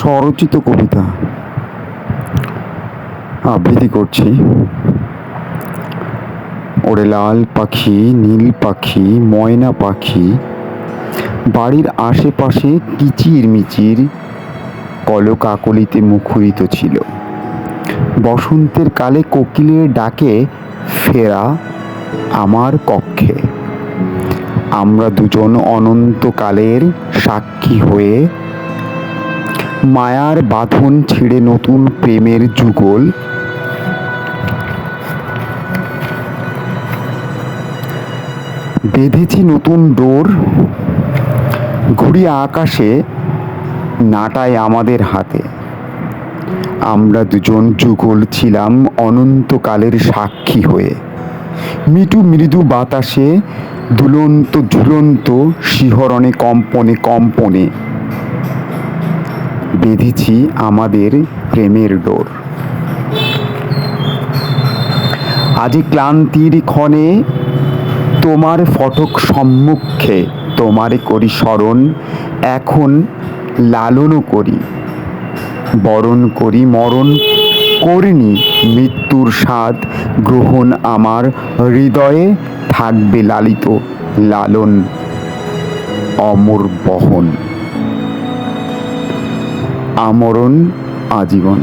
স্বরচিত কবিতা আবৃত্তি করছি। ওরে লাল পাখি, নীল পাখি, ময়না পাখি, বাড়ির আশেপাশে কিচির মিচির কলকাকলিতে মুখরিত ছিল। বসন্তের কালে কোকিলের ডাকে ফেরা আমার কক্ষে। আমরা দুজন অনন্তকালের সাক্ষী হয়ে মায়ার বাঁধন ছিঁড়ে নতুন প্রেমের যুগল বেঁধেছি নতুন ডোর। ঘুড়ি আকাশে, নাটায় আমাদের হাতে। আমরা দুজন যুগল ছিলাম অনন্তকালের সাক্ষী হয়ে। মৃদু মৃদু বাতাসে দুলন্ত ঝুলন্ত শিহরণে কম্পনে কম্পনে বেঁধেছি আমাদের প্রেমের ডোর। আজি ক্লান্তির ক্ষণে তোমার ফটক সম্মুখে তোমারে করি স্মরণ। এখন লালনও করি, বরণ করি, মরণ করিনি মৃত্যুর স্বাদ গ্রহণ। আমার হৃদয়ে থাকবে লালিত লালন অমর বহন, আমরণ আজীবন।